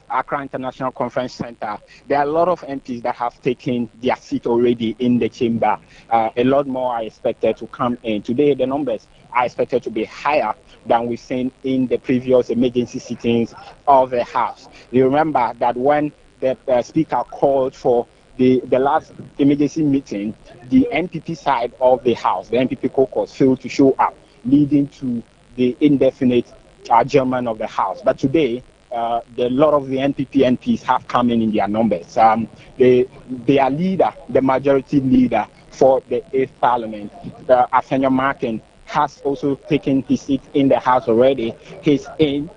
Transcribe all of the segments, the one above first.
Accra International Conference Center. There are a lot of MPs that have taken their seat already in the chamber. A lot more are expected to come in. Today, the numbers are expected to be higher than we've seen in the previous emergency sittings of the House. You remember that when the Speaker called for the last emergency meeting, the NPP side of the House, the NPP caucus, failed to show up, leading to the indefinite adjournment of the House. But today, a lot of the NPP MPs have come in their numbers. Their leader, the majority leader for the 8th Parliament, Afenyo Markin, has also taken his seat in the House already. He's in.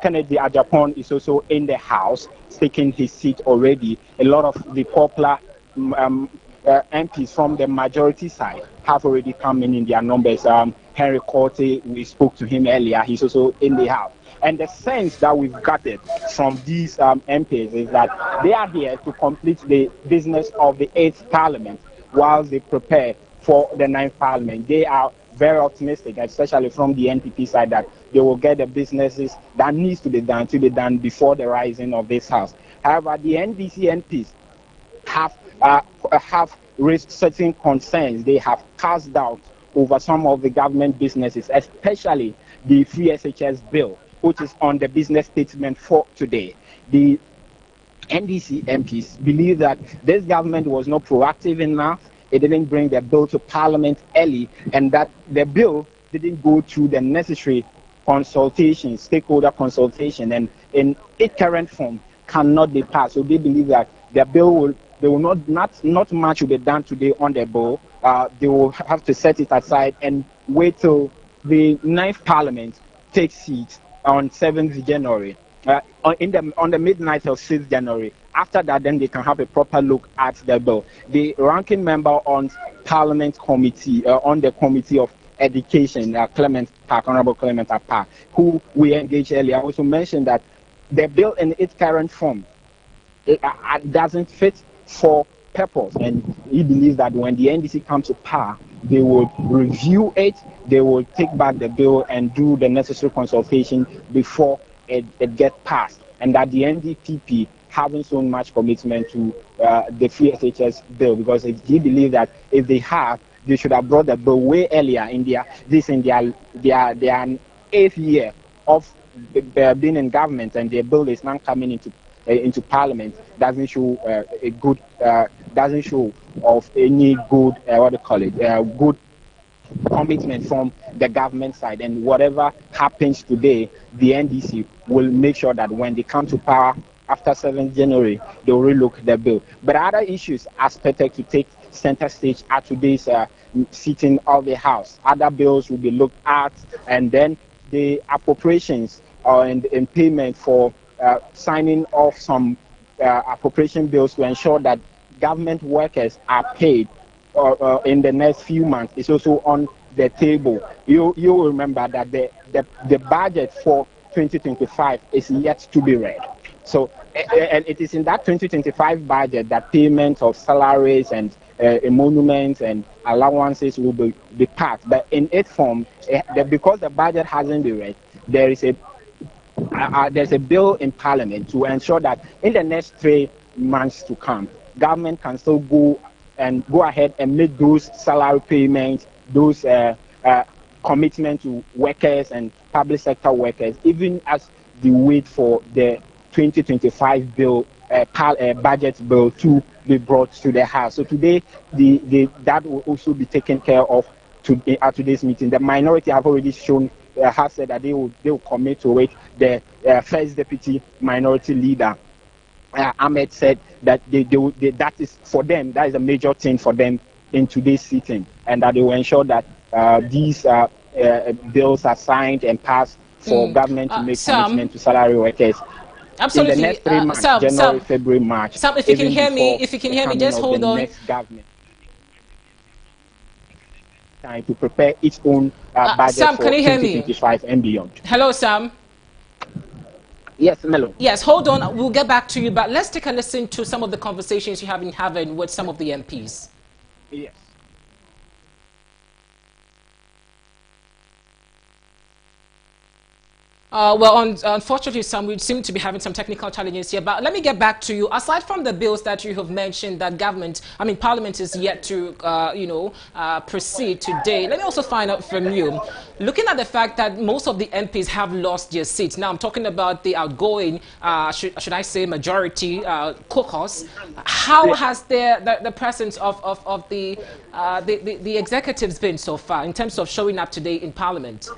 Kennedy Ajapon is also in the House, taking his seat already. A lot of the popular MPs from the majority side have already come in their numbers. Henry Corte, we spoke to him earlier, he's also in the House. And the sense that we've gotten from these MPs is that they are here to complete the business of the 8th Parliament while they prepare for the 9th Parliament. They are very optimistic, especially from the NPP side, that they will get the businesses that needs to be done before the rising of this House. However, the NDC MPs have raised certain concerns. They have cast doubt over some of the government businesses, especially the free SHS bill, which is on the business statement for today. The NDC MPs believe that this government was not proactive enough. It didn't bring the bill to Parliament early, and that the bill didn't go through the necessary consultation, stakeholder consultation, and in its current form cannot be passed. So they believe that the bill will not much will be done today on the bill. They will have to set it aside and wait till the 9th Parliament takes seat on 7th January, on the midnight of 6th January. After that, then they can have a proper look at the bill. The ranking member on Parliament committee, on the Committee of Education, Honorable Clement Park, who we engaged earlier, also mentioned that the bill in its current form doesn't fit for purpose, and he believes that when the NDC comes to power, they will review it, they will take back the bill and do the necessary consultation before it gets passed, and that the NDPP haven't shown much commitment to the free SHS bill, because he believes that if they have, they should have brought the bill way earlier in their 8th year of being in government, and their bill is now coming into Parliament. Doesn't show doesn't show of any good good commitment from the government side. And whatever happens today, the NDC will make sure that when they come to power after 7th January, they will relook the bill. But other issues are expected to take center stage at today's sitting of the House. Other bills will be looked at, and then the appropriations and payment for signing off some appropriation bills to ensure that government workers are paid in the next few months is also on the table. You remember that the budget for 2025 is yet to be read. So and it is in that 2025 budget that payment of salaries and emoluments and allowances will be passed. But in its form, because the budget hasn't been read, there's a bill in Parliament to ensure that in the next 3 months to come, government can still go ahead and make those salary payments, those commitment to workers and public sector workers, even as they wait for the 2025 bill, budget bill to be brought to the House. So today, that will also be taken care of at today's meeting. The minority have already have said that they will commit to it. The first deputy minority leader, Ahmed, said that that is for them. That is a major thing for them in today's sitting, and that they will ensure that these bills are signed and passed for government to make commitment to salary workers. Absolutely. In the next 3 months, January, February, March. Sam, if you can hear me, just hold on. Next government time to prepare its own budget Sam, for can you hear 2025 and beyond. Hello, Sam. Yes, Melo. Yes, hold on. We'll get back to you, but let's take a listen to some of the conversations you have been having with some of the MPs. Yes. Unfortunately, we seem to be having some technical challenges here. But let me get back to you. Aside from the bills that you have mentioned that Parliament is yet to, proceed today, let me also find out from you, looking at the fact that most of the MPs have lost their seats. Now, I'm talking about the outgoing, should I say, majority caucus. How has the presence of the executives been so far in terms of showing up today in Parliament?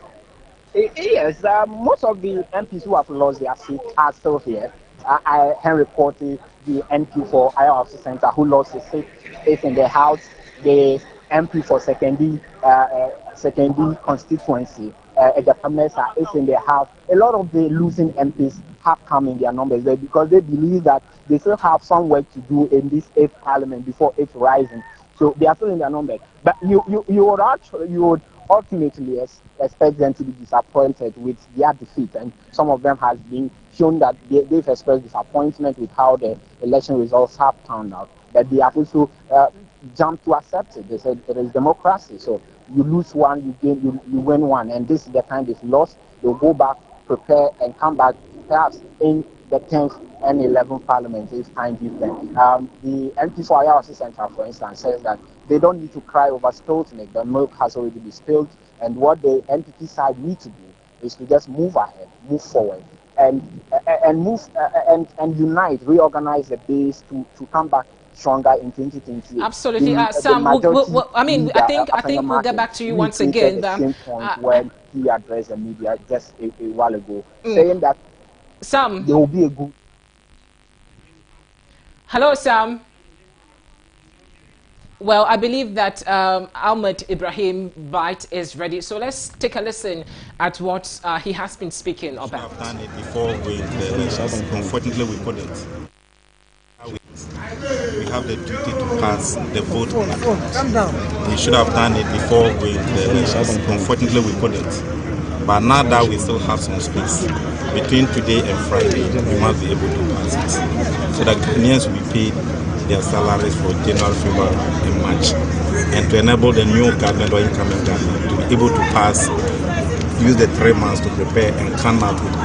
Yes, most of the MPs who have lost their seat are still here. Henry Porty, the MP for IRC Center, who lost his seat, is in the House. The MP for Secondary constituency, the Pamesa, is in the House. A lot of the losing MPs have come in their numbers there because they believe that they still have some work to do in this 8th Parliament before it's rising. So they are still in their numbers. But you would ultimately expect them to be disappointed with their defeat, and some of them has been shown that they've expressed disappointment with how the election results have turned out. But they have also jumped to accept it. They said it is democracy, so you lose one, you win one, and this is the time they've lost. They'll go back, prepare, and come back perhaps in the 10th and 11th Parliament if time gives them. The MP for IRC Central, for instance, says that they don't need to cry over spilled milk. The milk has already been spilled, and what the NPP side need to do is to just move ahead, move forward, and unite, reorganize the base to come back stronger in 2028. Absolutely, Sam. I think we'll get back to you once again. The same point when he addressed the media just a while ago, saying that Sam, there will be a good. Hello, Sam. Well, I believe that Ahmed Ibrahim Bite is ready. So let's take a listen at what he has been speaking about. We have done it before with the elections. Unfortunately, we couldn't. We have the duty to pass the vote on account. We should have done it before with the elections. Unfortunately, we couldn't. But now that we still have some space between today and Friday, we must be able to pass it. So that Ghanaians will be paid their salaries for January, February, and March, and to enable the new government or incoming government to be able to pass, use the 3 months to prepare and come out with a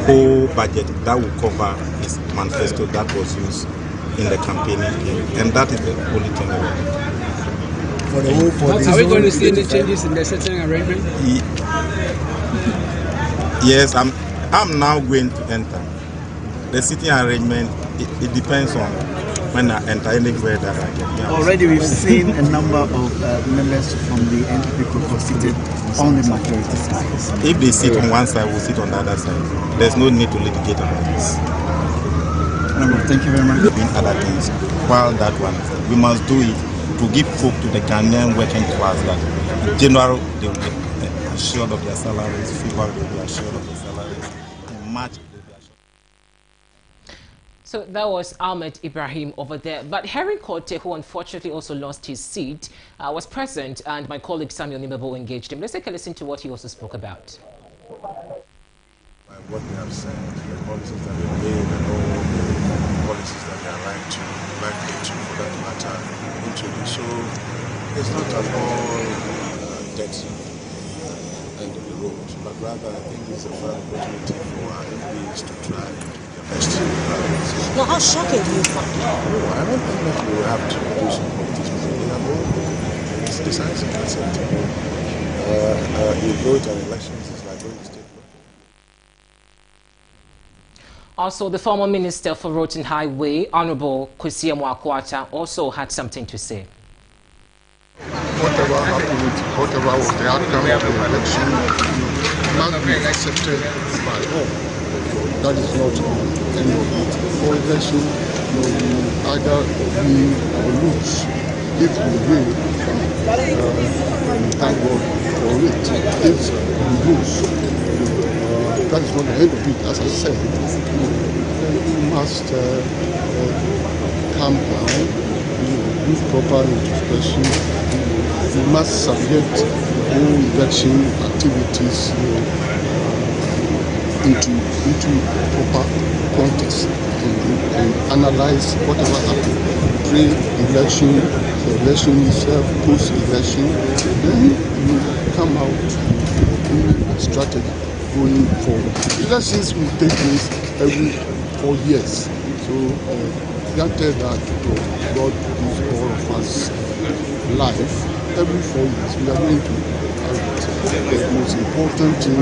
whole budget that will cover his manifesto that was used in the campaigning period, and that is the only thing we want. Are we going to see any changes in the settling arrangement? Yes, I'm now going to enter the sitting arrangement. It depends on when I enter anywhere that I get. Yeah. Already we've seen a number of members from the NPP caucus seated on the majority side. If they sit on one side, we'll sit on the other side. There's no need to litigate about this. Thank you very much. Doing other things while that one is there. We must do it to give hope to the Ghanaian working class that in general they will be assured of their salaries, February they will be assured of their salaries, in March they will be assured. So that was Ahmed Ibrahim over there. But Henry Porty, who unfortunately also lost his seat, was present, and my colleague Samuel Nimebo engaged him. Let's take a listen to what he also spoke about. What they have said, the policies that they made, and all the policies that they are likely to, for that matter, introduce. So it's not at all dead end of the road, but rather I think it's a fair opportunity for our MPs to try their best. Now, how shocking do you find it? No, I don't think that we will have to do some politics because we have all. It's decisive. That's it. You go to an elections, it's like going to state. Also, the former Minister for Roads and Highway, Honorable Kwesi Amoako-Atta, also had something to say. Whatever happened, whatever was the outcome of the election, must be accepted by all. That is not the end of it. For election, you either win or lose. If you win, thank God for it. If you lose, that is not the end of it. As I said, you must calm down, do proper introspection. You must subject the whole election activities into proper context and analyze whatever happened pre-election, the election itself, post-election. Then you come out with a strategy going forward. Elections will take place every 4 years. So granted that God gives all of us life, every 4 years we are going to have it. The most important thing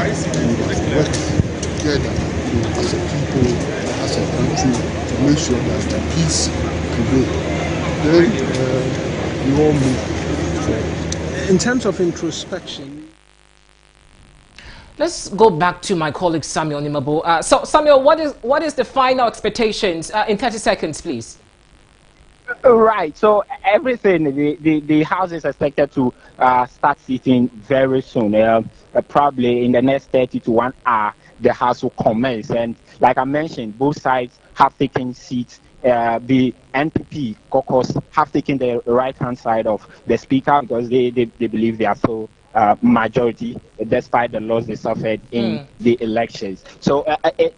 is that we must work together, as a people, as a country, to make sure that peace prevails. Then we all move forward. In terms of introspection, let's go back to my colleague Samuel Nimabo. So Samuel, what is the final expectations in 30 seconds, please? Right. So everything, the House is expected to start sitting very soon. Probably in the next 30 to 1 hour, the House will commence. And like I mentioned, both sides have taken seats. The NPP caucus have taken the right-hand side of the speaker because they believe they are so majority despite the loss they suffered in the elections. So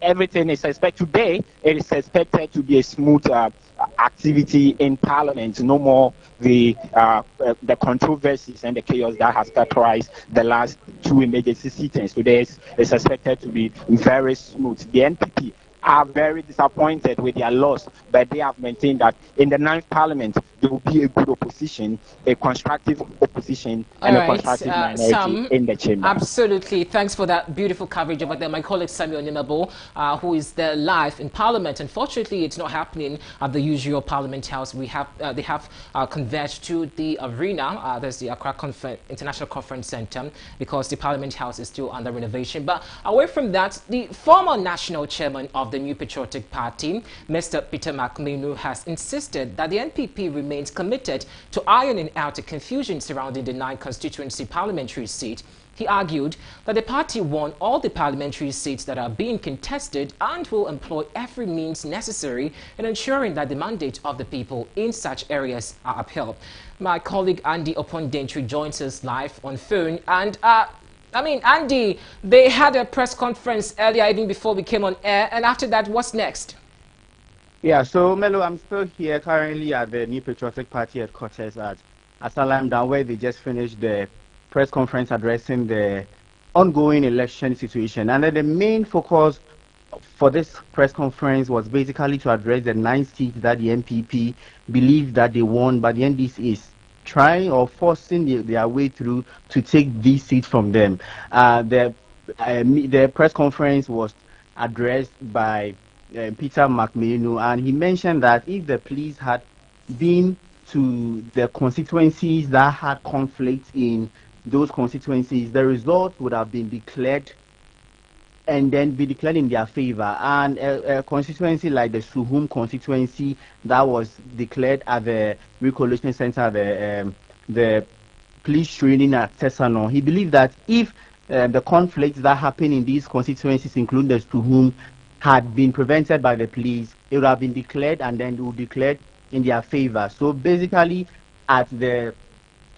everything is expected today. It is expected to be a smooth activity in Parliament. No more the controversies and the chaos that has characterized the last two emergency sittings. Today is expected to be very smooth. The NPP are very disappointed with their loss, but they have maintained that in the 9th Parliament there will be a good opposition, a constructive opposition, and a constructive minority Sam, in the chamber. Absolutely. Thanks for that beautiful coverage over there. My colleague Samuel Nimabo, who is there live in Parliament. Unfortunately, it's not happening at the usual Parliament House. They have converged to the arena. There's the Accra International Conference Centre because the Parliament House is still under renovation. But away from that, the former national chairman of the New Patriotic Party, Mr. Peter McMahon, has insisted that the NPP remains committed to ironing out the confusion surrounding the 9th constituency parliamentary seat. He argued that the party won all the parliamentary seats that are being contested and will employ every means necessary in ensuring that the mandate of the people in such areas are upheld. My colleague Andy Opondentry joins us live on phone. And Andy, they had a press conference earlier, even before we came on air. And after that, what's next? Yeah, so Melo, I'm still here currently at the New Patriotic Party headquarters at Asalam Down, where they just finished the press conference addressing the ongoing election situation. And then the main focus for this press conference was basically to address the 9 seats that the NPP believed that they won, but the NDC is trying or forcing their way through to take these seats from them. The press conference was addressed by Peter McMahon, and he mentioned that if the police had been to the constituencies that had conflicts in those constituencies, the result would have been declared and then be declared in their favor. And a constituency like the Suhum constituency that was declared at the Recollection Center, the police training at Tesano, he believed that if the conflicts that happen in these constituencies, including the Suhum, had been prevented by the police, it would have been declared and then it would be declared in their favor. So basically, at the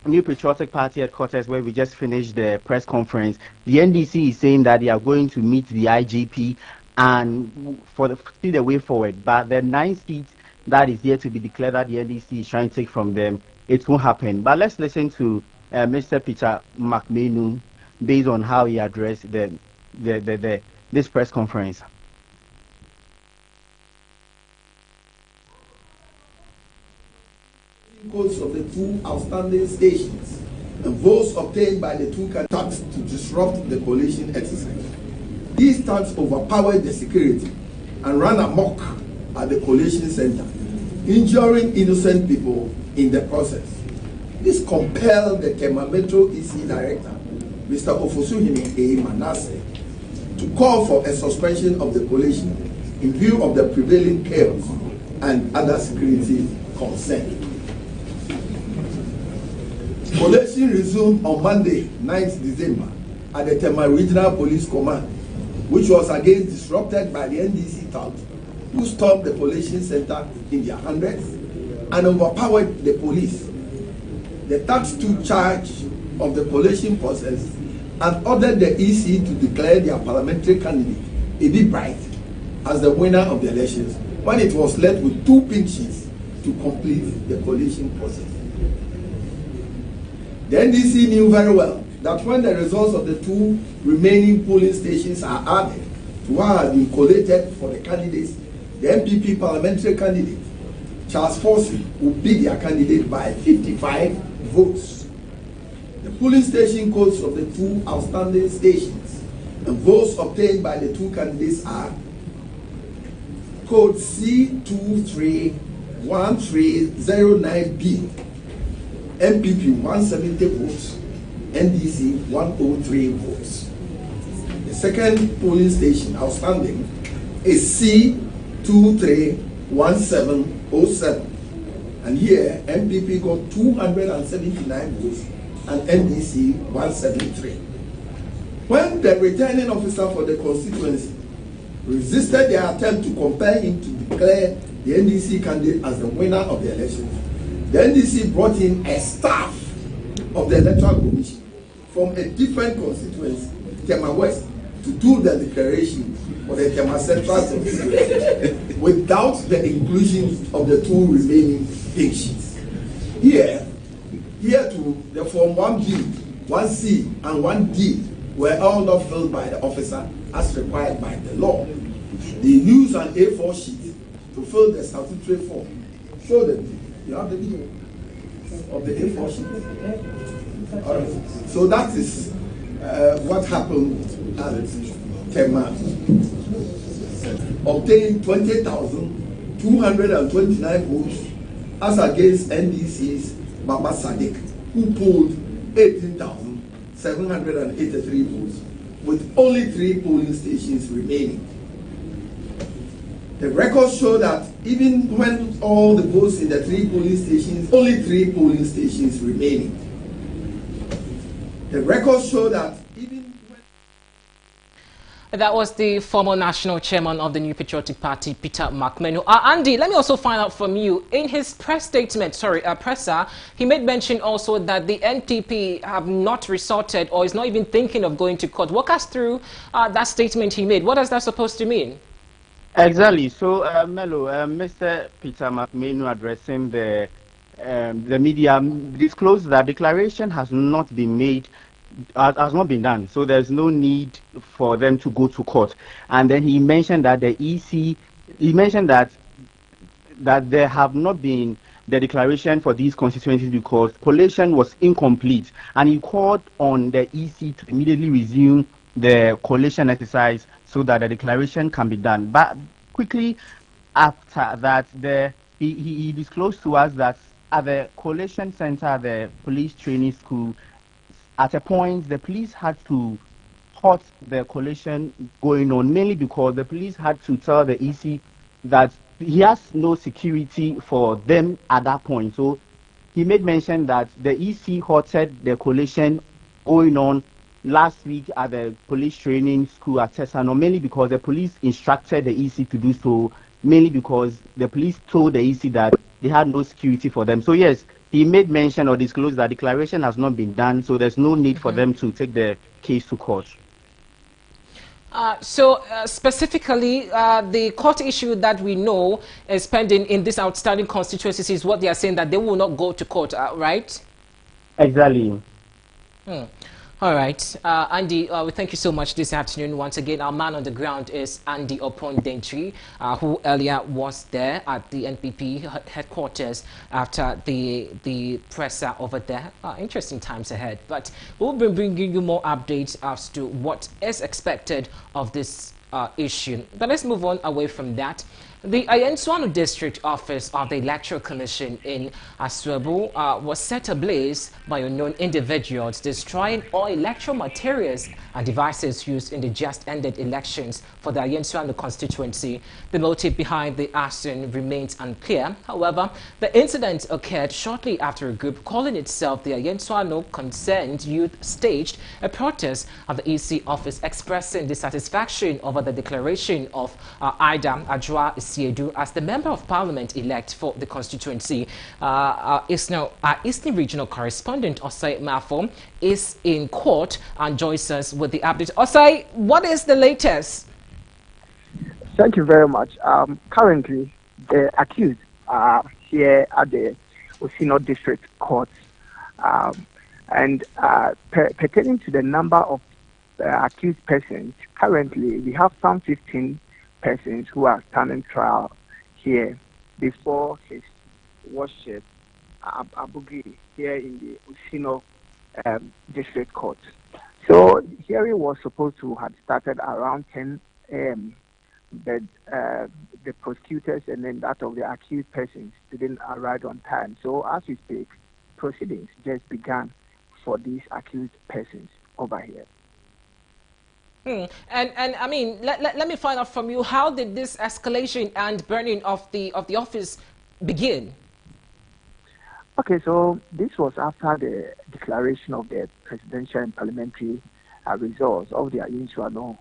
New Patriotic Party headquarters, where we just finished the press conference, the NDC is saying that they are going to meet the IGP and see the way forward. But the 9 seats that is yet to be declared that the NDC is trying to take from them, it won't happen. But let's listen to Mr. Peter McMahon based on how he addressed this press conference. Codes of the 2 outstanding stations and votes obtained by the 2 candidates to disrupt the coalition exercise. These tags overpowered the security and ran amok at the coalition center, injuring innocent people in the process. This compelled the Kema Metro EC Director, Mr. Ofosuhimi A. Manasseh, to call for a suspension of the coalition in view of the prevailing chaos and other security concerns. Coalition resumed on Monday, 9th December, at the Tema Regional Police Command, which was again disrupted by the NDC thugs, who stormed the coalition center in their hundreds and overpowered the police. The thugs took charge of the coalition process and ordered the EC to declare their parliamentary candidate, Eddie Bright, as the winner of the elections, when it was left with 2 pink sheets to complete the coalition process. The NDC knew very well that when the results of the 2 remaining polling stations are added to what has been collated for the candidates, the MPP parliamentary candidate, Charles Forsey, will beat their candidate by 55 votes. The polling station codes of the 2 outstanding stations and votes obtained by the 2 candidates are code C231309B, MPP 170 votes, NDC 103 votes. The second polling station outstanding is C231707, and here MPP got 279 votes and NDC 173. When the returning officer for the constituency resisted their attempt to compel him to declare the NDC candidate as the winner of the election, the NDC brought in a staff of the Electoral Commission from a different constituency, Tema West, to do the declaration for the Tema Central constituency without the inclusion of the 2 remaining pink sheets. Here too, the Form 1B, 1C, and 1D were all not filled by the officer as required by the law. They used an A4 sheet to fill the statutory form. Show them. You have the video of the A4 sheet. All right. So that is what happened at Tema. Obtained 20,229 votes as against NDC's Baba Sadiq, who polled 18,783 votes, with only 3 polling stations remaining. The records show that even when all the votes in the 3 polling stations, only 3 polling stations remaining. The records show that even when... That was the former national chairman of the New Patriotic Party, Peter McMenu. Andy, let me also find out from you. In his press statement, presser, he made mention also that the NPP have not resorted or is not even thinking of going to court. Walk us through that statement he made. What is that supposed to mean? Exactly. So, Melo, Mr. Peter McMenu addressing the media disclosed that declaration has not been made, has not been done. So there's no need for them to go to court. And then he mentioned that the EC, he mentioned that there have not been the declaration for these constituencies because collation was incomplete, and he called on the EC to immediately resume the collation exercise so that the declaration can be done. But quickly after that, he disclosed to us that at the collation center, the police training school, at a point the police had to halt the collation going on, mainly because the police had to tell the EC that he has no security for them at that point. So he made mention that the EC halted the collation going on last week at the police training school at Tesano, mainly because the police instructed the EC to do so, mainly because the police told the EC that they had no security for them. So yes, he made mention or disclosed that declaration has not been done, so there's no need for them to take the case to court. Specifically, the court issue that we know is pending in this outstanding constituencies is what they are saying, that they will not go to court, right? Exactly. All right. Andy, we thank you so much this afternoon. Once again, our man on the ground is Andy Opon-Dentry, who earlier was there at the NPP headquarters after the presser over there. Interesting times ahead. But we'll be bringing you more updates as to what is expected of this issue. But let's move on away from that. The Ayenswano District Office of the Electoral Commission in Aswebu was set ablaze by unknown individuals, destroying all electoral materials and devices used in the just-ended elections for the Ayenswano constituency. The motive behind the arson remains unclear. However, the incident occurred shortly after a group calling itself the Ayenswano Concerned Youth staged a protest at the EC office expressing dissatisfaction over the declaration of Ida Ajwa Siedu as the Member of Parliament-elect for the constituency. Our Eastern Regional Correspondent, Osai Mafo, is in court and joins us with the update. Osai, what is the latest? Thank you very much. Currently, the accused are here at the Osino District Court. And pertaining to the number of accused persons, currently we have some 15 persons who are standing trial here before his worship Abugi here in the Usino District Court. So hearing was supposed to have started around 10 a.m., but the prosecutors and then that of the accused persons didn't arrive on time. So as we speak, proceedings just began for these accused persons over here. And I mean, let me find out from you, how did this escalation and burning of the office begin? Okay, so this was after the declaration of the presidential and parliamentary results of the Ayinsuano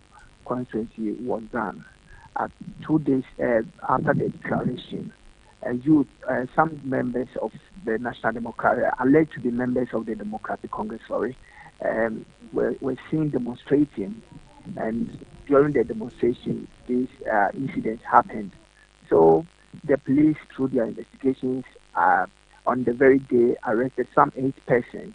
constituency was done. 2 days after the declaration, some members of the National Democratic, alleged to be members of the Democratic Congress, were seen demonstrating, and during the demonstration, this incident happened. So the police, through their investigations, on the very day arrested some 8 persons,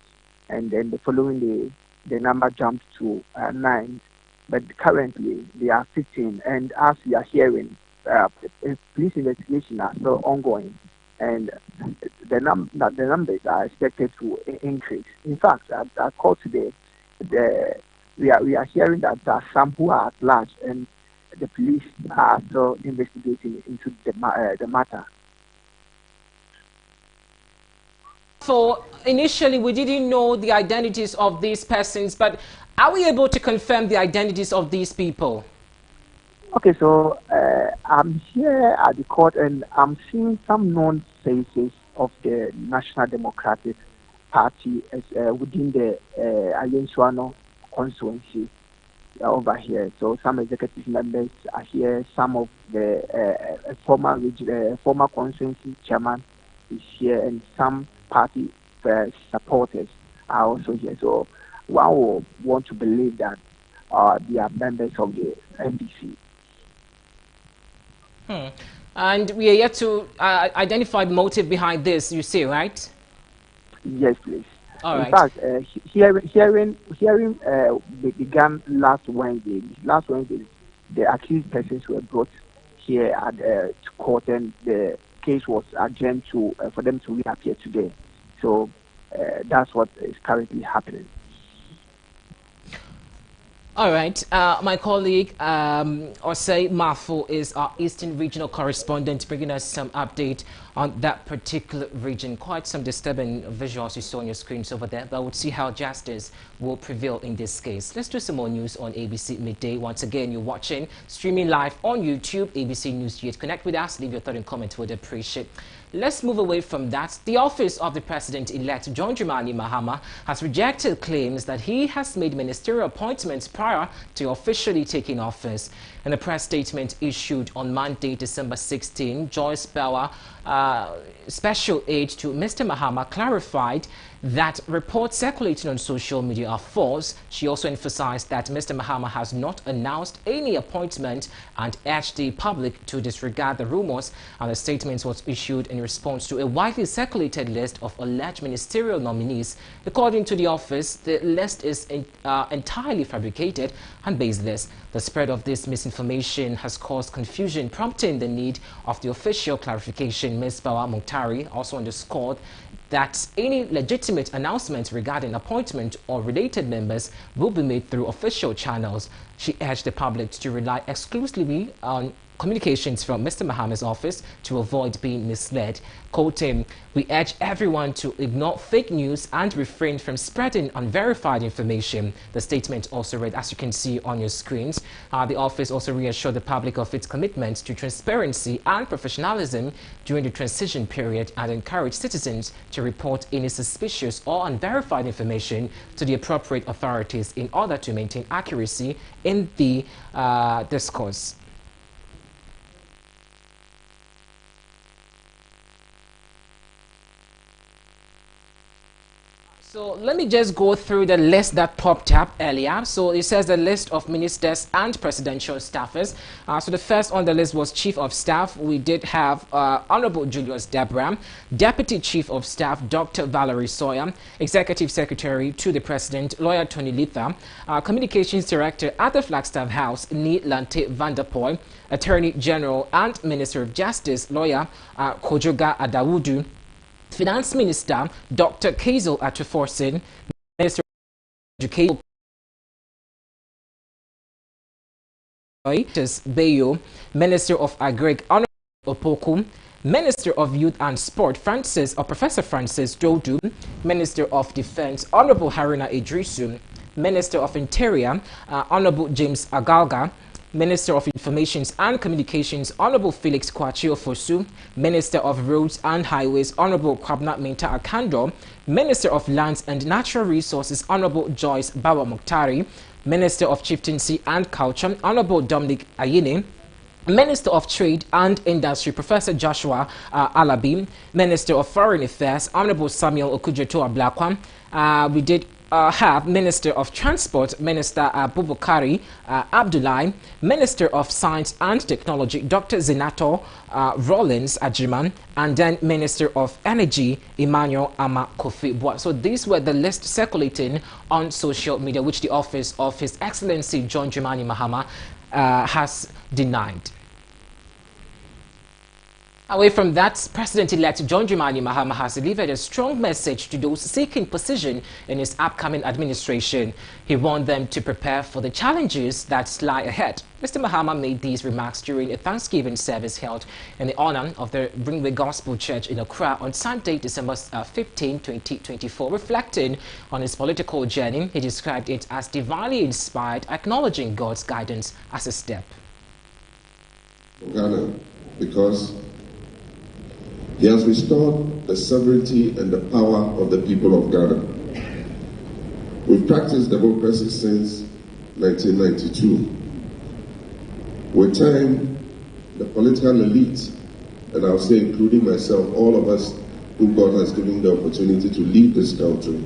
and then the following day, the number jumped to 9. But currently, they are 15, and as we are hearing, police investigations are still ongoing, and the numbers are expected to increase. In fact, at court today, we are hearing that there are some who are at large, and the police are still investigating into the matter. So initially, we didn't know the identities of these persons, but are we able to confirm the identities of these people? Okay, so I'm here at the court, and I'm seeing some known faces of the National Democratic Party within the Ayinsuano constituency over here. So some executive members are here. Some of the former constituency chairman is here, and some party supporters are also here. So one will want to believe that they are members of the NDC. And we are yet to identify the motive behind this, you say, right? Yes, please. All In right. fact, hearing began last Wednesday. Last Wednesday, the accused persons were brought here at court, and the case was adjourned for them to reappear today. So that's what is currently happening. All right. My colleague, Osei Mafo, is our Eastern Regional Correspondent, bringing us some update on that particular region. Quite some disturbing visuals you saw on your screens over there, but we'll see how justice will prevail in this case. Let's do some more news on ABC Midday. Once again, you're watching, streaming live on YouTube, ABC News 8. Connect with us, leave your thought and comment, we'd appreciate. Let's move away from that. The office of the president-elect, John Dramani Mahama, has rejected claims that he has made ministerial appointments prior to officially taking office. In a press statement issued on Monday, December 16, Joyce Bauer, special aide to Mr. Mahama, clarified that reports circulating on social media are false. She also emphasized that Mr. Mahama has not announced any appointment and urged the public to disregard the rumors. And the statement was issued in response to a widely circulated list of alleged ministerial nominees. According to the office, the list is entirely fabricated and baseless. The spread of this misinformation has caused confusion, prompting the need of the official clarification. Ms. Bawa Muktari also underscored that any legitimate announcement regarding appointment or related members will be made through official channels. She urged the public to rely exclusively on communications from Mr. Mahama's office to avoid being misled. Quoting, "We urge everyone to ignore fake news and refrain from spreading unverified information." The statement also read, as you can see on your screens. The office also reassured the public of its commitment to transparency and professionalism during the transition period and encouraged citizens to report any suspicious or unverified information to the appropriate authorities in order to maintain accuracy in the discourse. So let me just go through the list that popped up earlier. So it says the list of ministers and presidential staffers. So the first on the list was Chief of Staff. We did have Honorable Julius Debram, Deputy Chief of Staff Dr. Valerie Sawyer, Executive Secretary to the President Lawyer Tony Litha, Communications Director at the Flagstaff House Ni Lante Vanderpoy, Attorney General and Minister of Justice Lawyer Kojoga Adawudu, Finance Minister Dr. Kazel Atuforsin, Minister of Education Bayo, Minister of Agric Honorable Opoku, Minister of Youth and Sport Professor Francis Dodu, Minister of Defense Honorable Haruna Idrisu, Minister of Interior Honorable James Agalga, Minister of Information and Communications Honorable Felix Kwachio Fosu, Minister of Roads and Highways Honorable Kwabna Minta Akando, Minister of Lands and Natural Resources Honorable Joyce Bawa Muktari, Minister of Chieftaincy and Culture Honorable Dominic Ayine, Minister of Trade and Industry Professor Joshua Alabi, Minister of Foreign Affairs Honorable Samuel Okujeto Ablakwa. We did have Minister of Transport, Minister Bubukari Abdullahi, Minister of Science and Technology, Dr. Zinato Rollins Ajiman, and then Minister of Energy, Emmanuel Ama Kofi. So these were the list circulating on social media, which the office of His Excellency John Dramani Mahama has denied. Away from that, President-elect John Dramani Mahama has delivered a strong message to those seeking position in his upcoming administration. He warned them to prepare for the challenges that lie ahead. Mr. Mahama made these remarks during a Thanksgiving service held in the honor of the Ringway Gospel Church in Accra on Sunday, December 15, 2024. Reflecting on his political journey, he described it as divinely inspired, acknowledging God's guidance as a step. Ghana, because he has restored the sovereignty and the power of the people of Ghana. We've practiced democracy since 1992. With time, the political elite, and I'll say including myself, all of us who God has given the opportunity to lead this country,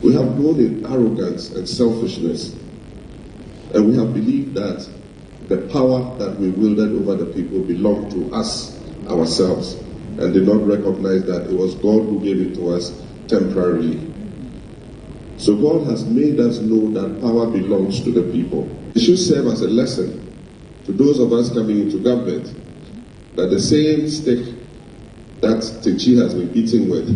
we have grown in arrogance and selfishness, and we have believed that the power that we wielded over the people belonged to us, ourselves, and did not recognize that it was God who gave it to us temporarily. So God has made us know that power belongs to the people. It should serve as a lesson to those of us coming into government that the same stick that Techi has been beating with,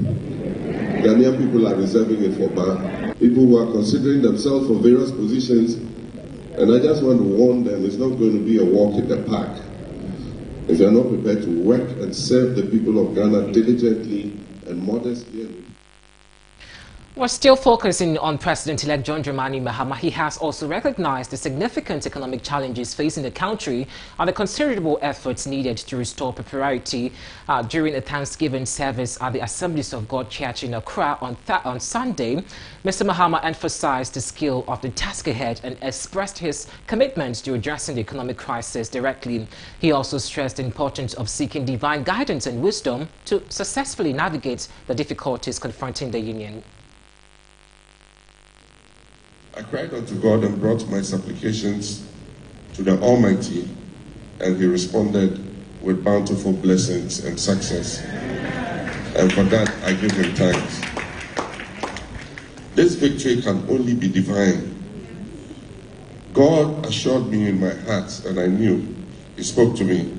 Ghanaian people are reserving it for Ba. People who are considering themselves for various positions, and I just want to warn them, it's not going to be a walk in the park. If you are not prepared to work and serve the people of Ghana diligently and modestly. We're still focusing on President-elect John Dramani Mahama. He has also recognized the significant economic challenges facing the country and the considerable efforts needed to restore prosperity. During a Thanksgiving service at the Assemblies of God Church in Accra on Sunday, Mr. Mahama emphasized the scale of the task ahead and expressed his commitment to addressing the economic crisis directly. He also stressed the importance of seeking divine guidance and wisdom to successfully navigate the difficulties confronting the union. I cried unto God and brought my supplications to the Almighty, and He responded with bountiful blessings and success. And for that, I give Him thanks. This victory can only be divine. God assured me in my heart, and I knew. He spoke to me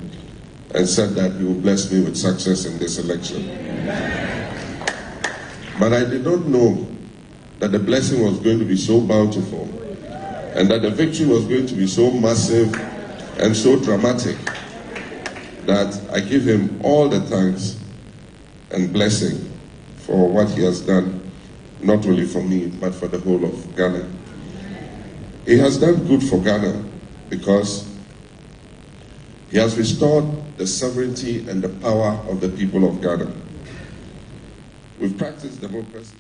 and said that He will bless me with success in this election. But I did not know that the blessing was going to be so bountiful and that the victory was going to be so massive and so dramatic that I give Him all the thanks and blessing for what He has done, not only for me, but for the whole of Ghana. He has done good for Ghana because He has restored the sovereignty and the power of the people of Ghana. We've practiced democracy.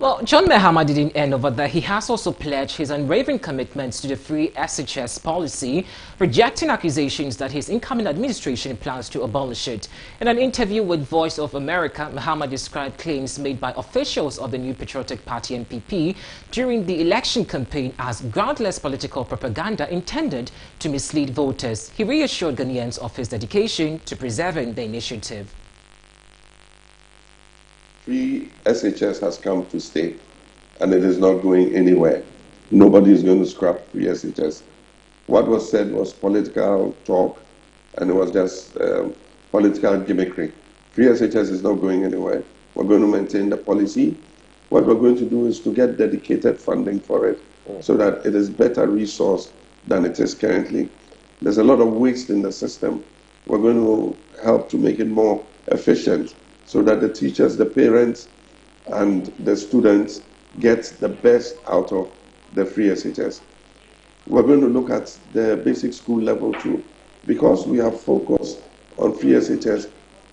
Well, John Mahama didn't end over there. He has also pledged his unwavering commitment to the free SHS policy, rejecting accusations that his incoming administration plans to abolish it. In an interview with Voice of America, Mahama described claims made by officials of the New Patriotic Party (NPP) during the election campaign as groundless political propaganda intended to mislead voters. He reassured Ghanaians of his dedication to preserving the initiative. Free SHS has come to stay, and it is not going anywhere. Nobody is going to scrap free SHS. What was said was political talk, and it was just political gimmickry. Free SHS is not going anywhere. We're going to maintain the policy. What we're going to do is to get dedicated funding for it so that it is better resourced than it is currently. There's a lot of waste in the system. We're going to help to make it more efficient, so that the teachers, the parents, and the students get the best out of the free SHS. We're going to look at the basic school level too. Because we have focused on free SHS,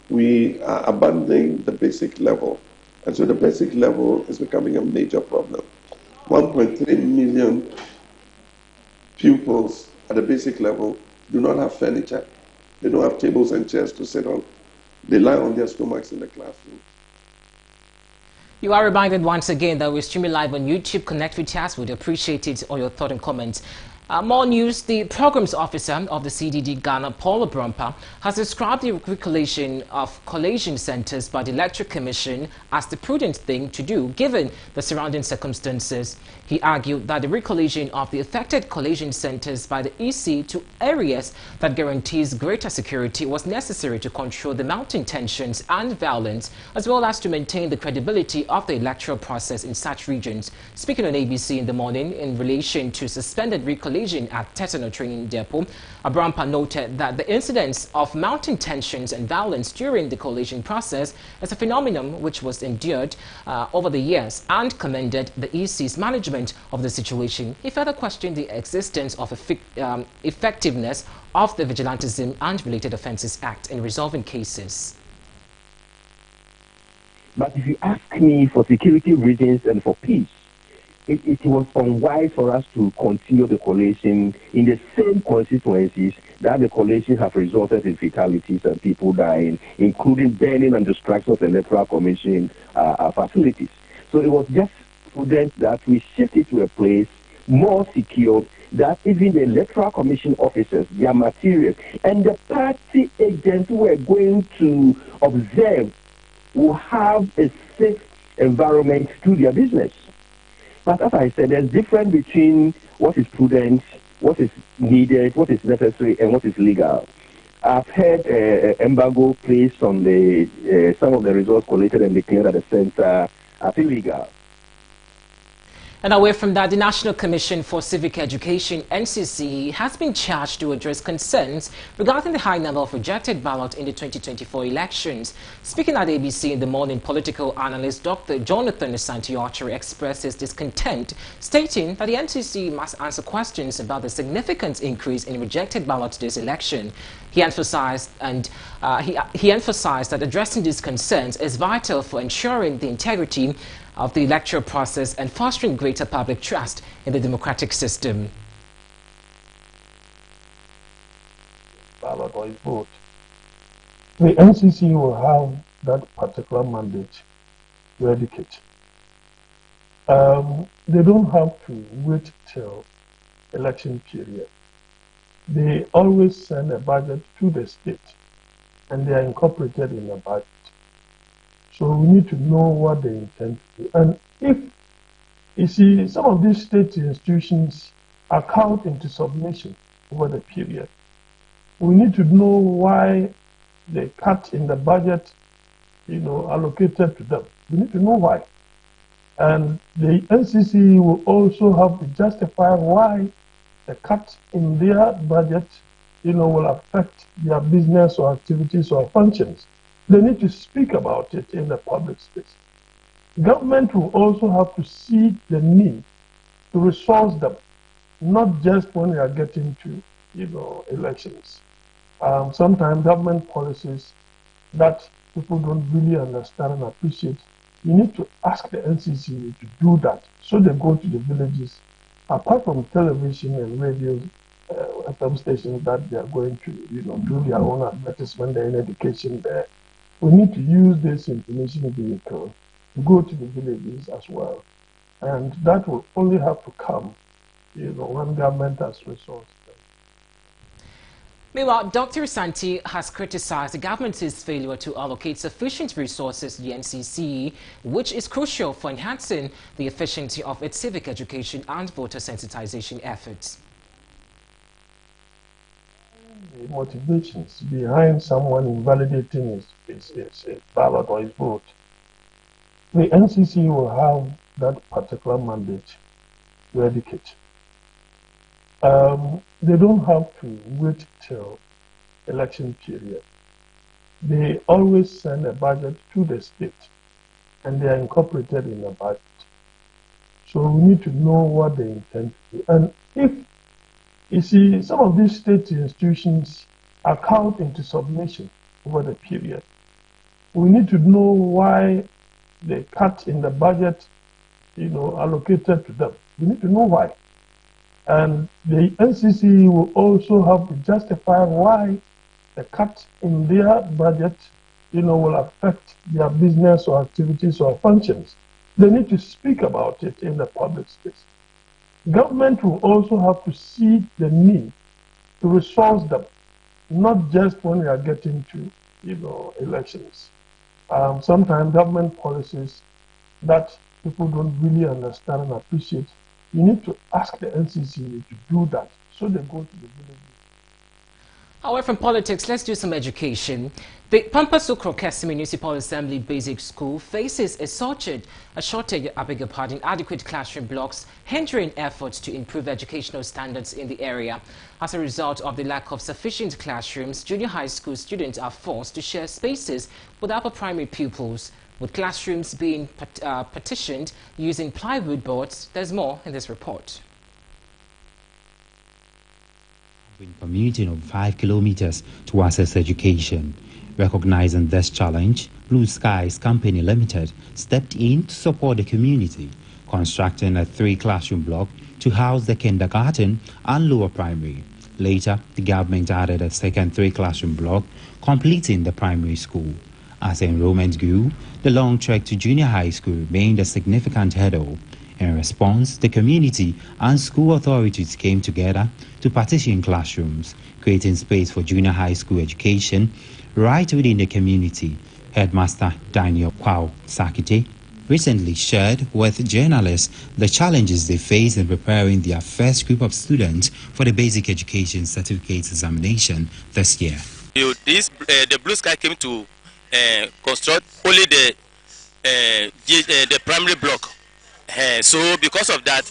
we are abandoning the basic level. And so the basic level is becoming a major problem. 1.3 million pupils at the basic level do not have furniture. They don't have tables and chairs to sit on. They lie on their stomachs in the classroom. You are reminded once again that we're streaming live on YouTube. Connect with us. We'd appreciate it, all your thoughts and comments. More news. The Programs Officer of the CDD Ghana, Paul Abrampa, has described the regulation of collation centers by the Electoral Commission as the prudent thing to do, given the surrounding circumstances. He argued that the recollation of the affected collation centers by the EC to areas that guarantees greater security was necessary to control the mounting tensions and violence, as well as to maintain the credibility of the electoral process in such regions. Speaking on ABC in the morning in relation to suspended recollation at Tetano Training Depot, Abrampa noted that the incidence of mounting tensions and violence during the collation process is a phenomenon which was endured over the years, and commended the EC's management of the situation. He further questioned the existence of effectiveness of the Vigilantism and Related Offences Act in resolving cases. But if you ask me, for security reasons and for peace, it was unwise for us to continue the collation in the same constituencies that the collation have resulted in fatalities and people dying, including burning and destruction of the Electoral Commission facilities. So it was just prudent that we shift it to a place more secure, that even the Electoral Commission officers, their materials, and the party agents who are going to observe will have a safe environment to their business. But as I said, there's difference between what is prudent, what is needed, what is necessary, and what is legal. I've heard embargo placed on the some of the results collated and declared at the center as illegal. And away from that, the National Commission for Civic Education, NCC, has been charged to address concerns regarding the high number of rejected ballots in the 2024 elections. Speaking at ABC in the morning, political analyst Dr. Jonathan Asante-Archery expressed his discontent, stating that the NCC must answer questions about the significant increase in rejected ballots this election. He emphasized that addressing these concerns is vital for ensuring the integrity of the electoral process and fostering greater public trust in the democratic system. Ballot or vote. The NCC will have that particular mandate to educate. They don't have to wait till election period. They always send a budget to the state, and they are incorporated in the budget. So we need to know what they intend to do. And if, you see, some of these state institutions are cowed into submission over the period, we need to know why they cut in the budget, allocated to them. We need to know why. And the NCC will also have to justify why the cut in their budget, will affect their business or activities or functions. They need to speak about it in the public space. Government will also have to see the need to resource them, not just when we are getting to, elections. Sometimes government policies that people don't really understand and appreciate You need to ask the NCC to do that. So they go to the villages, apart from television and radio FM stations that they are going to, do their own advertisement and education there. We need to use this information vehicle to go to the villages as well. And that will only have to come, when government has resources. Meanwhile, Dr. Santi has criticized the government's failure to allocate sufficient resources to the NCC, which is crucial for enhancing the efficiency of its civic education and voter sensitization efforts. The motivations behind someone invalidating his ballot or his vote, the NCC will have that particular mandate to educate. They don't have to wait till election period. They always send a budget to the state and they are incorporated in the budget. So we need to know what they intend to do. And if you see some of these state institutions are called into submission over the period, we need to know why they cut in the budget, allocated to them. We need to know why. And the NCC will also have to justify why the cut in their budget, will affect their business or activities or functions. They need to speak about it in the public space. Government will also have to see the need to resource them, not just when we are getting to, elections. Sometimes government policies that people don't really understand and appreciate, you need to ask the NCC to do that so they go to the villages. Away from politics, let's do some education. The Pampasukro Municipal Assembly Basic School faces a shortage, adequate classroom blocks, hindering efforts to improve educational standards in the area. As a result of the lack of sufficient classrooms, junior high school students are forced to share spaces with upper primary pupils, with classrooms being partitioned using plywood boards. There's more in this report. Been commuting of 5 kilometers to access education. Recognizing this challenge, Blue Skies Company Limited stepped in to support the community, constructing a 3-classroom block to house the kindergarten and lower primary. Later, the government added a second 3-classroom block, completing the primary school. As enrollment grew, the long trek to junior high school remained a significant hurdle. In response, the community and school authorities came together to partition classrooms, creating space for junior high school education right within the community. Headmaster Daniel Kwao Sakite recently shared with journalists the challenges they face in preparing their first group of students for the basic education certificate examination this year. The Blue Sky came to construct only the primary block. So because of that,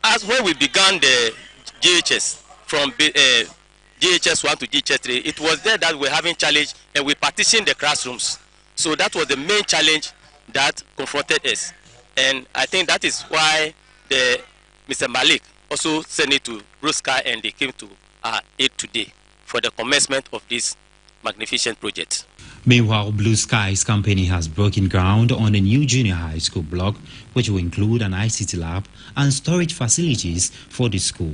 as when we began the GHS from GHS 1 to GHS 3, it was there that we were having challenge and we partitioned the classrooms. So that was the main challenge that confronted us. And I think that is why Mr. Malik also sent it to Blue Sky and they came to our aid today for the commencement of this magnificent project. Meanwhile, Blue Skies Company has broken ground on a new junior high school block, which will include an ICT lab and storage facilities for the school.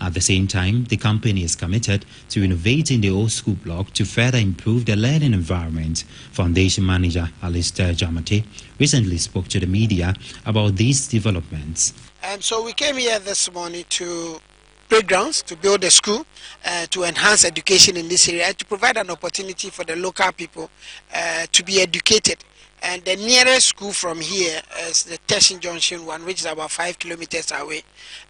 At the same time, the company is committed to innovating the old school block to further improve the learning environment. Foundation manager Alistair Jamate recently spoke to the media about these developments. And so we came here this morning to playgrounds to build a school, to enhance education in this area, to provide an opportunity for the local people to be educated. And the nearest school from here is the Tessin Junction one, which is about 5 kilometers away.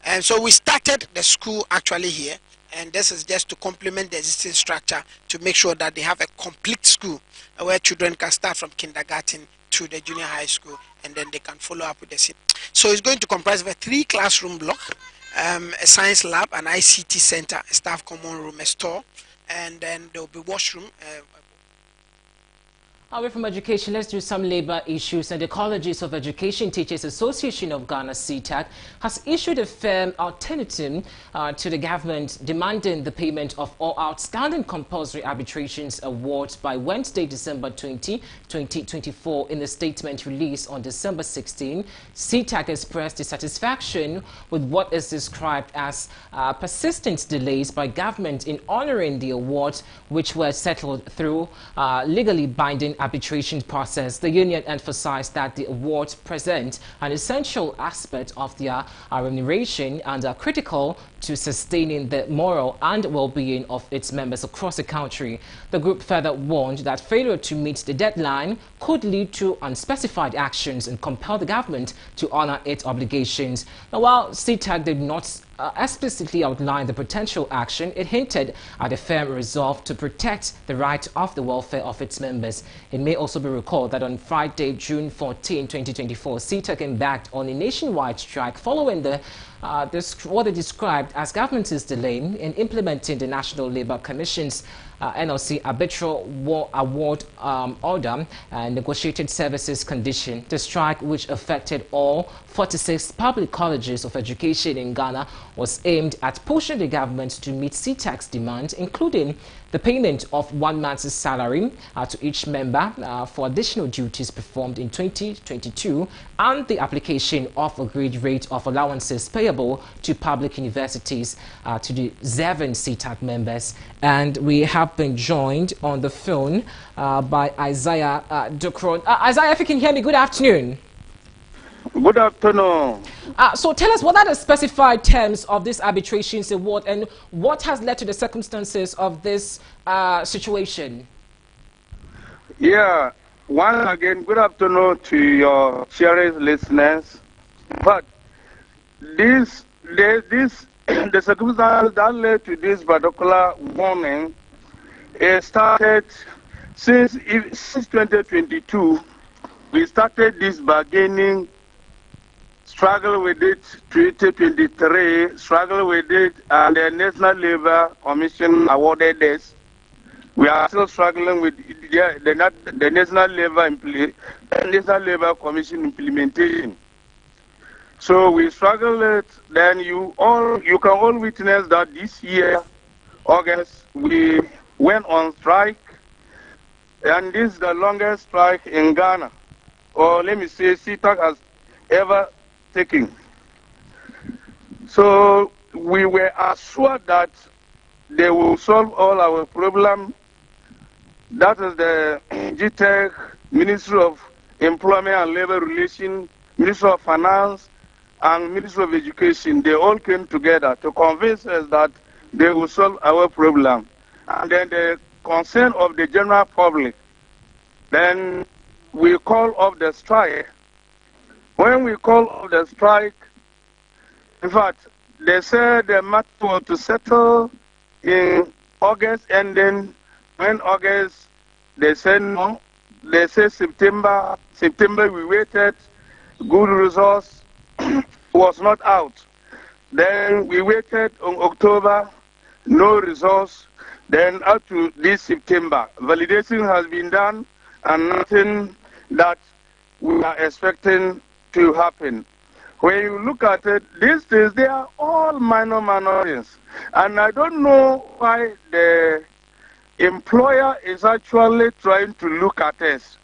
And so we started the school actually here, and this is just to complement the existing structure to make sure that they have a complete school where children can start from kindergarten to the junior high school, and then they can follow up with the same. So it's going to comprise of a 3-classroom block, a science lab, an ICT center, a staff common room, a store, and then there will be washroom. Away from education, let's do some labor issues. And the Colleges of Education Teachers Association of Ghana, CTAC, has issued a firm ultimatum to the government demanding the payment of all outstanding compulsory arbitrations awards by Wednesday, December 20, 2024. In a statement released on December 16, CTAC expressed dissatisfaction with what is described as persistent delays by government in honoring the awards, which were settled through legally binding arbitration process. The union emphasized that the awards present an essential aspect of their remuneration and are critical to sustaining the moral and well-being of its members across the country. The group further warned that failure to meet the deadline could lead to unspecified actions and compel the government to honor its obligations. Now, while CTAC did not explicitly outline the potential action, it hinted at a firm resolve to protect the right of the welfare of its members. It may also be recalled that on Friday, June 14, 2024, CTAC embarked on a nationwide strike following what it described as government's delay in implementing the National Labour Commission's NLC arbitral award order and negotiated services condition. The strike, which affected all 46 public colleges of education in Ghana, was aimed at pushing the government to meet CTAC's demands, including the payment of 1 month's salary to each member for additional duties performed in 2022 and the application of agreed rate of allowances payable to public universities to the deserving CTAC members. And we have been joined on the phone by Isaiah Dukron. Isaiah, if you can hear me, good afternoon. Good afternoon. So tell us, what are the specified terms of this arbitrations award and what has led to the circumstances of this situation? Yeah, once again, good afternoon to your cherished listeners. But the circumstances that led to this particular warning started since 2022. We started this bargaining, struggle with it 2023, struggle with it, and the National Labour Commission awarded us. We are still struggling with the National Labour Commission implementation. So we struggle with. Then you can all witness that this year, August, we went on strike, and this is the longest strike in Ghana, or let me say, CTAC has ever taken. So we were assured that they will solve all our problems. That is the GTEC, Ministry of Employment and Labor Relations, Ministry of Finance, and Ministry of Education. They all came together to convince us that they will solve our problem. And then the concern of the general public. Then we call off the strike. When we call off the strike, in fact, they said the matter was to settle in August, and then when August, they said no. They said September we waited, good results was not out. Then we waited on October, no results. Then up to this September, validation has been done and nothing that we are expecting to happen. When you look at it, these things, they are all minor things. And I don't know why the employer is actually trying to look at us.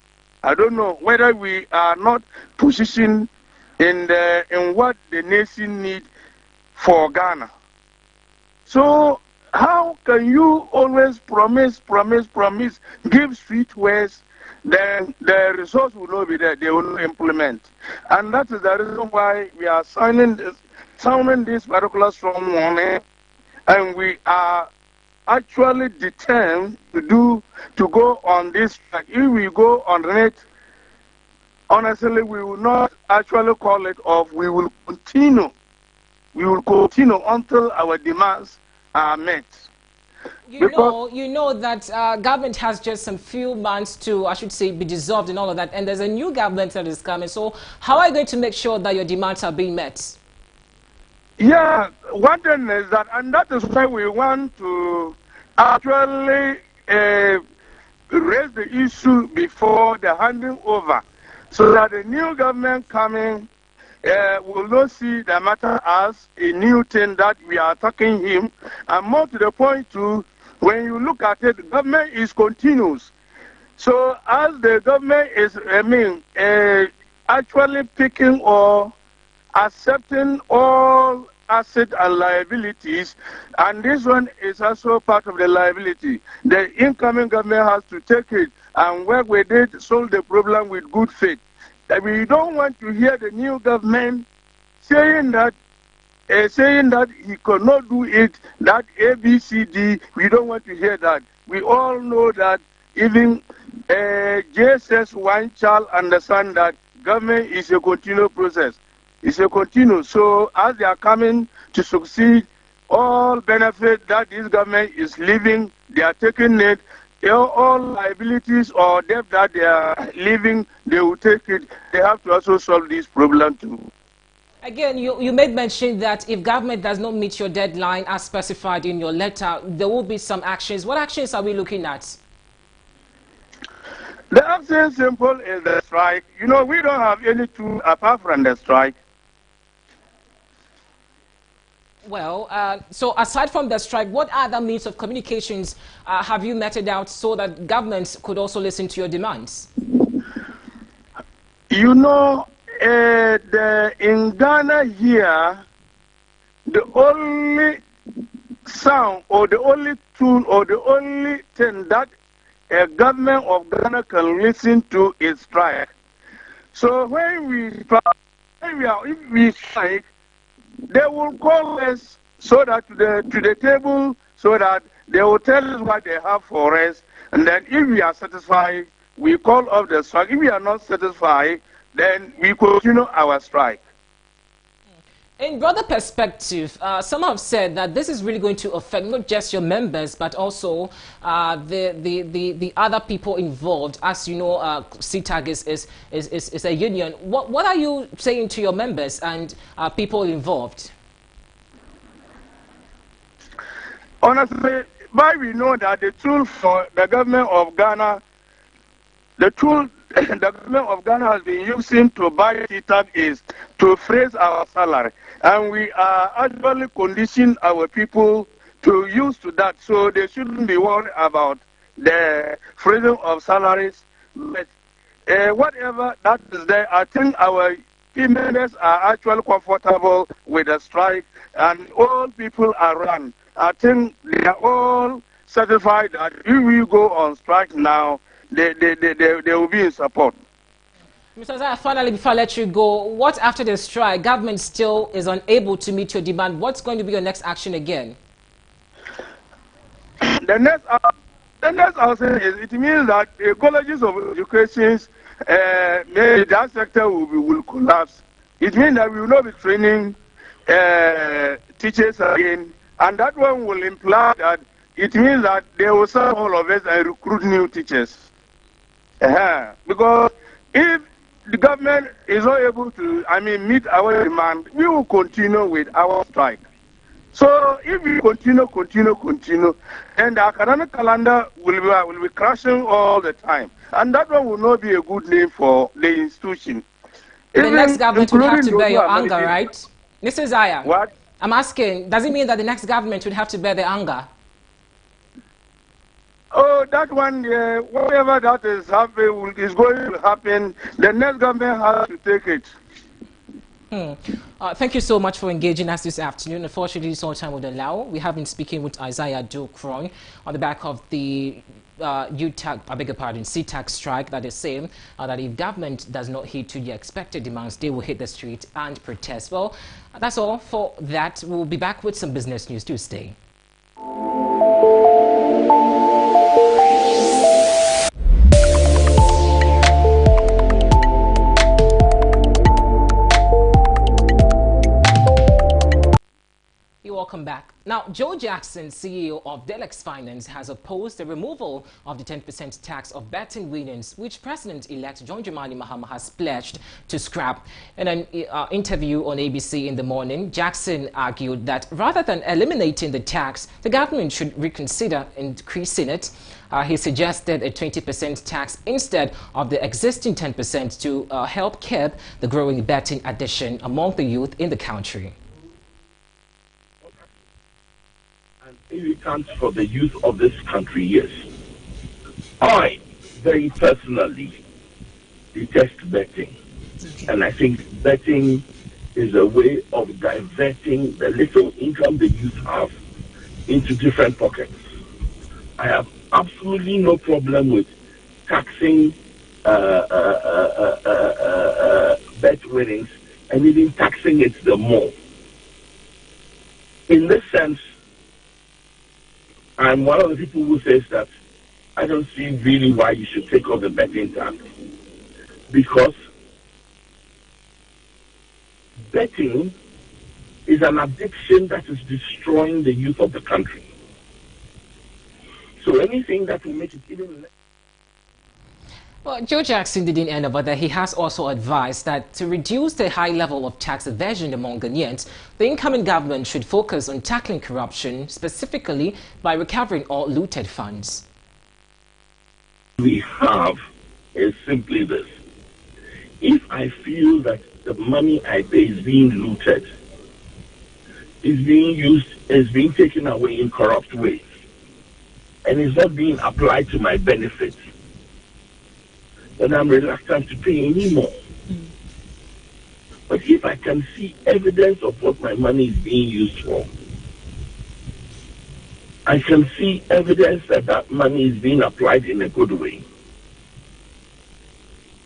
I don't know whether we are not positioned in what the nation needs for Ghana. So how can you always promise, give sweet words, then the results will not be there, they will not implement. And that is the reason why we are sounding this particular strong warning, and we are actually determined to go on this track. If we go on it, honestly, we will not actually call it off. We will continue. We will continue until our demands are met. You know that government has just some few months to, I should say, be dissolved and all of that, and there's a new government that is coming. So how are you going to make sure that your demands are being met? Yeah, one thing is that, and that is why we want to actually raise the issue before the handing over, so that the new government coming will not see the matter as a new thing that we are attacking him. And more to the point too, when you look at it, the government is continuous. So as the government is, actually picking or accepting all assets and liabilities, and this one is also part of the liability. The incoming government has to take it and work with it, solve the problem with good faith. We don't want to hear the new government saying that he cannot do it, that ABCD. We don't want to hear that. We all know that even JSS one child understand that government is a continual process. It's a continuous. So as they are coming to succeed, all benefit that this government is leaving, they are taking it. All liabilities or debt that they are leaving, they will take it. They have to also solve this problem too. Again, you made mention that if government does not meet your deadline as specified in your letter, there will be some actions. What actions are we looking at? The action simple is the strike. You know, we don't have any tool apart from the strike. Well, so aside from the strike, what other means of communications have you meted out so that governments could also listen to your demands? You know, in Ghana here, the only sound or the only tool or the only thing that a government of Ghana can listen to is strike. So when if we strike, they will call us so that to the table, so that they will tell us what they have for us, and then if we are satisfied, we call off the strike. If we are not satisfied, then we continue our strike. In broader perspective, some have said that this is really going to affect not just your members, but also the other people involved. As you know, CTAG is a union. What are you saying to your members and people involved? Honestly, but we know that the tool for the government of Ghana, the tool the government of Ghana has been using to buy CTAG is to freeze our salary. And we are actually conditioning our people to use to that. So they shouldn't be worried about the freezing of salaries. But whatever that is there, I think our members are actually comfortable with the strike, and all people around, I think they are all satisfied that if we go on strike now, they will be in support. Mr. Zaya, finally, before I let you go, what after the strike, government still is unable to meet your demand? What's going to be your next action again? The next action is, it means that the colleges of education, maybe that sector will collapse. It means that we will not be training teachers again, and that one will imply that it means that they will serve all of us and recruit new teachers. Because if the government is not able to, meet our demand, we will continue with our strike. So if we continue, then the academic calendar will be crashing all the time. And that one will not be a good name for the institution. The next government would have to bear your anger, right? Mr. Zaya, what? I'm asking, does it mean that the next government would have to bear the anger? Oh, that one, whatever that is happening is going to happen. The next government has to take it. Thank you so much for engaging us this afternoon. Unfortunately, this all time would allow. We have been speaking with Isaiah Dokroy on the back of the CTAG strike that is saying that if government does not heed to the expected demands, they will hit the street and protest. Well, that's all for that. We'll be back with some business news. Do stay. Welcome Welcome back. Now, Joe Jackson, CEO of Delex Finance, has opposed the removal of the 10% tax of betting winnings, which President-elect John Dramani Mahama has pledged to scrap. In an interview on ABC in the morning, Jackson argued that rather than eliminating the tax, the government should reconsider increasing it. He suggested a 20% tax instead of the existing 10% to help curb the growing betting addiction among the youth in the country. Irritant for the youth of this country, yes. I, very personally, detest betting. And I think betting is a way of diverting the little income the youth have into different pockets. I have absolutely no problem with taxing bet winnings and even taxing it the more. In this sense, I'm one of the people who says that I don't see really why you should take off the betting tax, because betting is an addiction that is destroying the youth of the country. So anything that will make it even less. Well, Joe Jackson didn't end up, but he has also advised that to reduce the high level of tax evasion among Ghanaians, the incoming government should focus on tackling corruption, specifically by recovering all looted funds. We have is simply this. If I feel that the money I pay is being looted, is being used, is being taken away in corrupt ways, and is not being applied to my benefit, then I'm reluctant to pay any more. But if I can see evidence of what my money is being used for, I can see evidence that that money is being applied in a good way,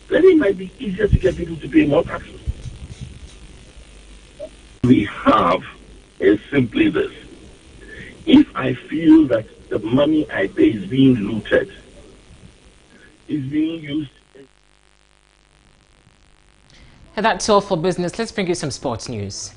then it might be easier to get people to pay more taxes. We have is simply this. If I feel that the money I pay is being looted, is being used. And that's all for business. Let's bring you some sports news.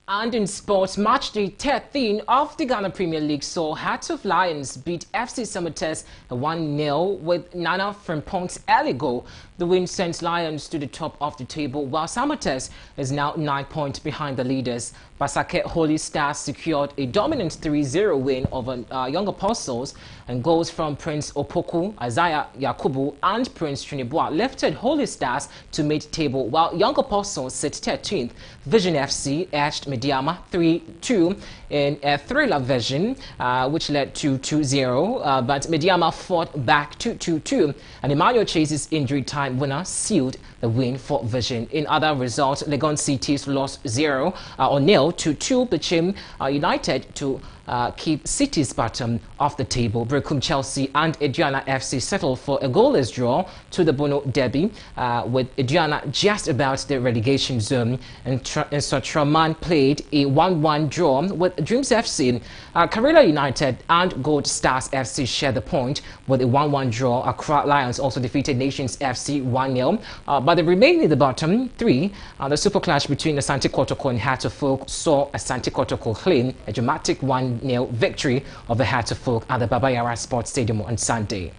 And in sports, match day 13 of the Ghana Premier League saw Hearts of Lions beat FC Summerters 1-0 with Nana Frimpong's early goal. The win sends Lions to the top of the table, while Summerters is now 9 points behind the leaders. Basake Holy Stars secured a dominant 3-0 win over Young Apostles, and goals from Prince Opoku, Isaiah Yakubu and Prince Trinibua lifted Holy Stars to mid-table, while Young Apostles sit 13th. Vision FC edged Mediama 3-2 in a thriller Vision, which led to 2-0, but Mediama fought back to 2-2, and Emmanuel Chase's injury time winner sealed the win for Vision. In other results, Legon Cities lost 0 or 0 to 2 Bichim United to keep City's bottom of the table. Brekum Chelsea and Aduana FC settled for a goalless draw to the Bono Derby, with Aduana just about the relegation zone, and Sotraman played a 1-1 draw with Dreams FC. Karela United and Gold Stars FC share the point with a 1-1 draw. Accra Lions also defeated Nations FC 1-0, but they remain in the bottom three. The super clash between Asante Kotoko and Hearts of Folk saw Asante Kotoko claim a dramatic 1-0 victory of the Hearts of Folk at the Baba Yara Sports Stadium on Sunday.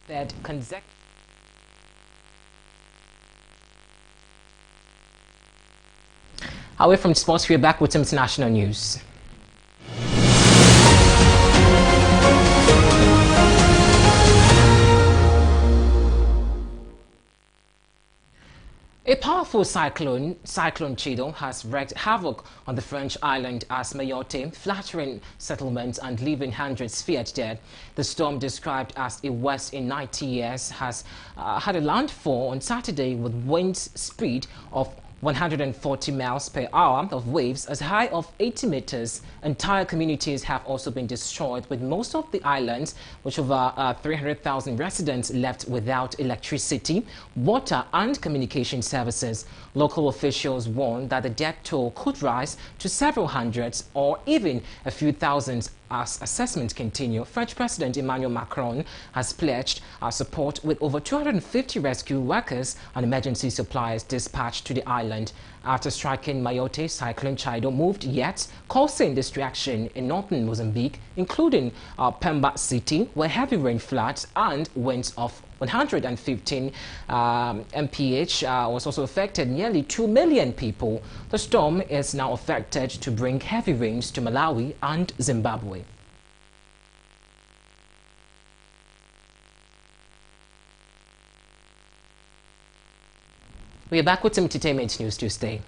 That away from sports, we're back with some international news. A powerful cyclone Chido has wreaked havoc on the French island as Mayotte, flattering settlements and leaving hundreds feared dead. The storm, described as a worst in 90 years, has had a landfall on Saturday with wind speed of 140 miles per hour of waves as high of 80 meters. Entire communities have also been destroyed, with most of the islands, which over 300,000 residents, left without electricity, water and communication services. Local officials warn that the death toll could rise to several hundreds or even a few thousands as assessments continue. French President Emmanuel Macron has pledged support with over 250 rescue workers and emergency supplies dispatched to the island. After striking Mayotte, Cyclone Chido moved yet, causing distraction in northern Mozambique, including Pemba City, where heavy rain floods and winds of 115 mph was also affected nearly 2 million people. The storm is now affected to bring heavy rains to Malawi and Zimbabwe. We are back with some entertainment news to stay.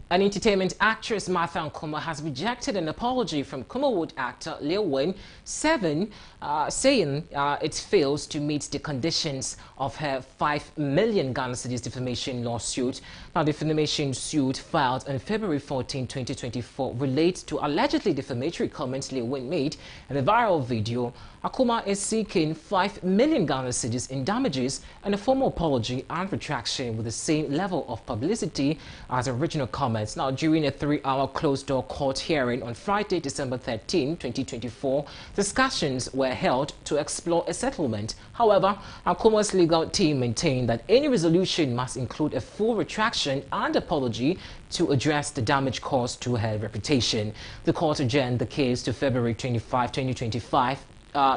An entertainment actress, Martha Nkuma, has rejected an apology from Kumawood actor Lil Wayne, saying it fails to meet the conditions of her 5 million Ghana cedis defamation lawsuit. Now, the defamation suit filed on February 14, 2024 relates to allegedly defamatory comments Lil Wayne made in a viral video. Akuma is seeking 5 million Ghana cedis in damages and a formal apology and retraction with the same level of publicity as original comments. Now, during a 3-hour closed-door court hearing on Friday, December 13, 2024, discussions were held to explore a settlement. However, Akuma's legal team maintained that any resolution must include a full retraction and apology to address the damage caused to her reputation. The court adjourned the case to February 25, 2025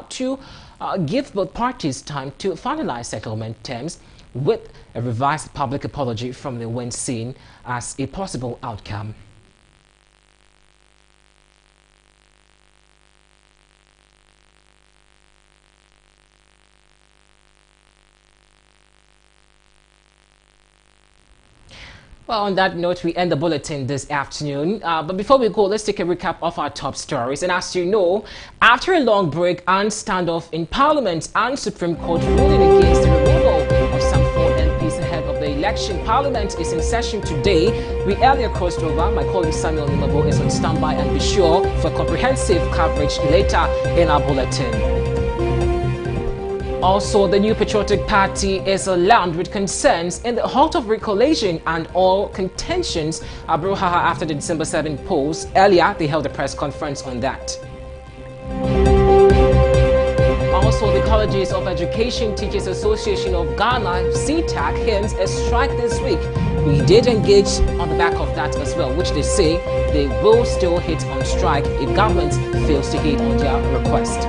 to give both parties time to finalize settlement terms, with a revised public apology from the Wayne seen as a possible outcome. Well, on that note, we end the bulletin this afternoon. But before we go, let's take a recap of our top stories. And as you know, after a long break and standoff in Parliament and Supreme Court ruling against the removal of some 4 MPs ahead of the election, Parliament is in session today. We earlier crossed over. My colleague Samuel Nimabo is on standby, and be sure for comprehensive coverage later in our bulletin. Also, the New Patriotic Party is alarmed with concerns in the halt of recoalition and all contentions brouhaha after the December 7 polls. Earlier, they held a press conference on that. Also, the Colleges of Education Teachers Association of Ghana, CTAC, hints a strike this week. We did engage on the back of that as well, which they say they will still hit on strike if government fails to hit on their request.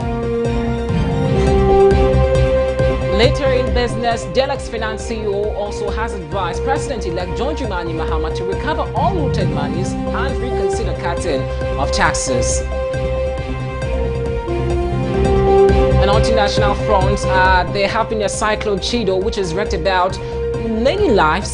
Later in business, Delex Finance CEO also has advised President-elect John Dramani Mahama to recover all looted monies and reconsider cutting of taxes. And on international front, there have been a cyclone Chido, which has wrecked about many lives